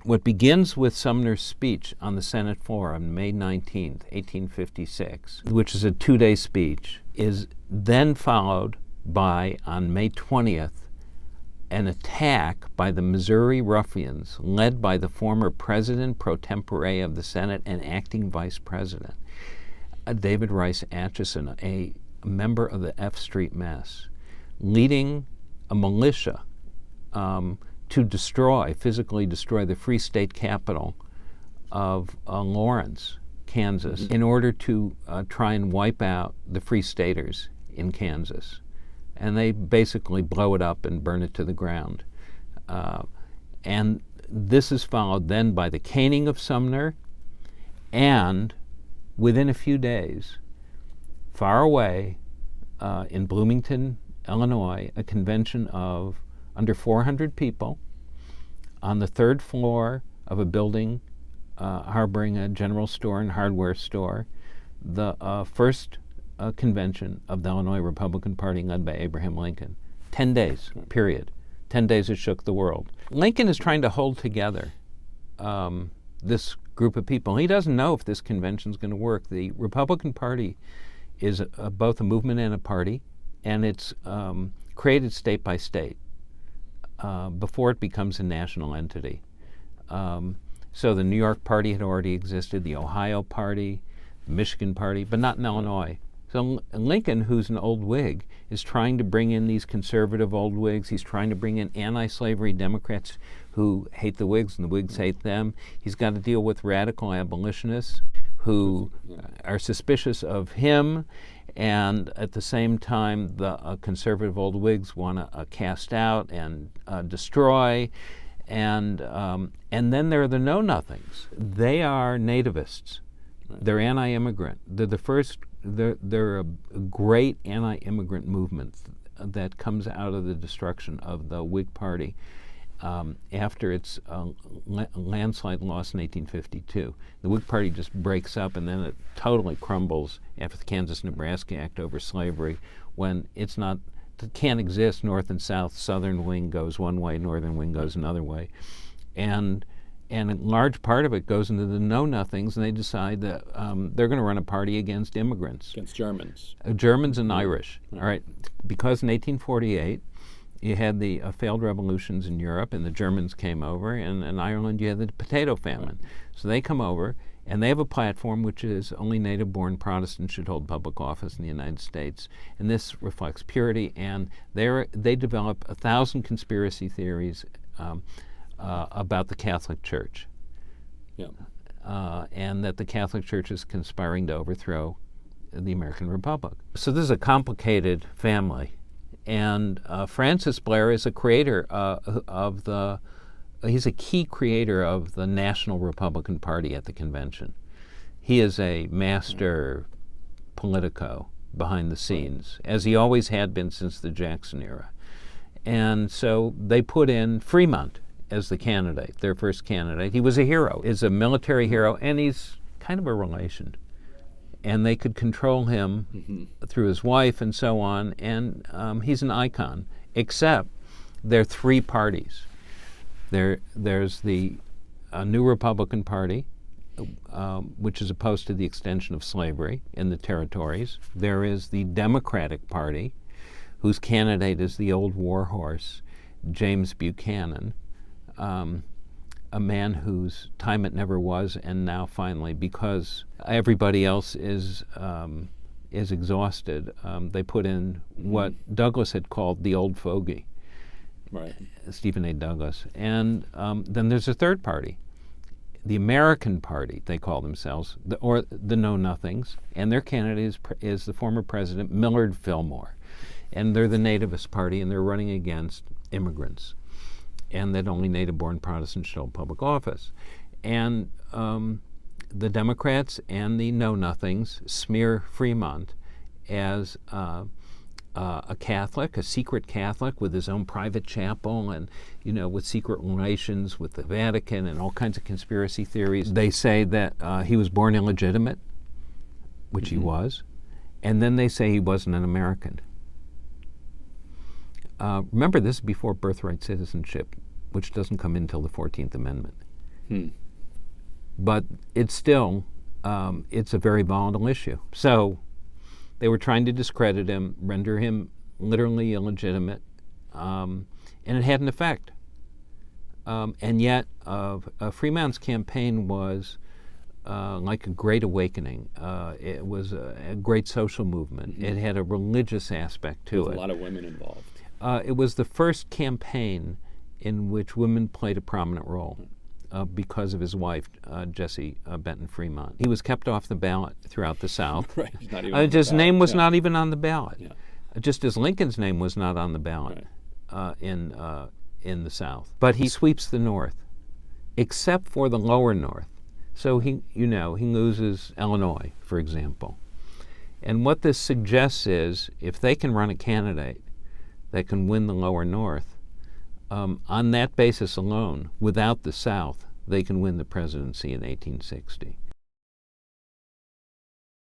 What begins with Sumner's speech on the Senate floor on May 19th, 1856, which is a 2-day speech, is then followed by, on May 20th, an attack by the Missouri ruffians led by the former president pro tempore of the Senate and acting vice president, David Rice Atchison, a member of the F Street Mess, leading a militia to physically destroy the Free State capital of Lawrence, Kansas, in order to try and wipe out the Free Staters in Kansas. And they basically blow it up and burn it to the ground. And this is followed then by the caning of Sumner, and within a few days, far away in Bloomington, Illinois, a convention of under 400 people on the 3rd floor of a building harboring a general store and hardware store, the first convention of the Illinois Republican Party led by Abraham Lincoln. 10 days, period. 10 days it shook the world. Lincoln is trying to hold together this group of people. He doesn't know if this convention is going to work. The Republican Party is both a movement and a party, and it's created state by state before it becomes a national entity. So the New York Party had already existed, the Ohio Party, the Michigan Party, but not in Illinois. So Lincoln, who's an old Whig, is trying to bring in these conservative old Whigs. He's trying to bring in anti-slavery Democrats who hate the Whigs and the Whigs hate them. He's got to deal with radical abolitionists who are suspicious of him, and at the same time the conservative old Whigs want to cast out and destroy. And then there are the know-nothings. They are nativists. They're anti-immigrant. They're a great anti-immigrant movement that comes out of the destruction of the Whig Party after its landslide loss in 1852. The Whig Party just breaks up, and then it totally crumbles after the Kansas-Nebraska Act over slavery, when it can't exist. North and south, southern wing goes one way, northern wing goes another way. And a large part of it goes into the know-nothings, and they decide that they're going to run a party against immigrants. Against Germans. Germans and Irish. All right. Because in 1848, you had the failed revolutions in Europe, and the Germans came over, and in Ireland you had the potato famine. So they come over, and they have a platform which is only native-born Protestants should hold public office in the United States, and this reflects purity, and they develop 1,000 conspiracy theories about the Catholic Church, and that the Catholic Church is conspiring to overthrow the American Republic. So this is a complicated family, and Francis Blair is a creator he's a key creator of the National Republican Party at the convention. He is a master politico behind the scenes, as he always had been since the Jackson era. And so they put in Fremont as the candidate, their first candidate. He was a hero, is a military hero, and he's kind of a relation. And they could control him through his wife and so on, and he's an icon, except there are 3 parties. There's the New Republican Party, which is opposed to the extension of slavery in the territories. There is the Democratic Party, whose candidate is the old warhorse, James Buchanan, a man whose time it never was, and now finally, because everybody else is exhausted, they put in what Douglas had called the old fogey, right? Stephen A. Douglas. And then there's a third party, the American Party, they call themselves, or the Know-Nothings, and their candidate is the former president, Millard Fillmore. And they're the nativist party, and they're running against immigrants, and that only native-born Protestants should hold public office. And the Democrats and the Know-Nothings smear Fremont as a Catholic, a secret Catholic with his own private chapel, and with secret relations with the Vatican and all kinds of conspiracy theories. They say that he was born illegitimate, which he was, and then they say he wasn't an American. Remember, this is before birthright citizenship, which doesn't come in until the 14th Amendment. But it's still, it's a very volatile issue. So they were trying to discredit him, render him literally illegitimate, and it had an effect. And yet, Fremont's campaign was like a great awakening. It was a great social movement. It had a religious aspect to it. There's a lot of women involved. It was the first campaign in which women played a prominent role because of his wife, Jessie Benton Fremont. He was kept off the ballot throughout the South. Right. He's not even on the His name ballot. was Yeah. not even on the ballot. Yeah. Just as Lincoln's name was not on the ballot in the South. But he sweeps the North, except for the lower North. So he loses Illinois, for example. And what this suggests is, if they can run a candidate that can win the lower North, on that basis alone, without the South, they can win the presidency in 1860.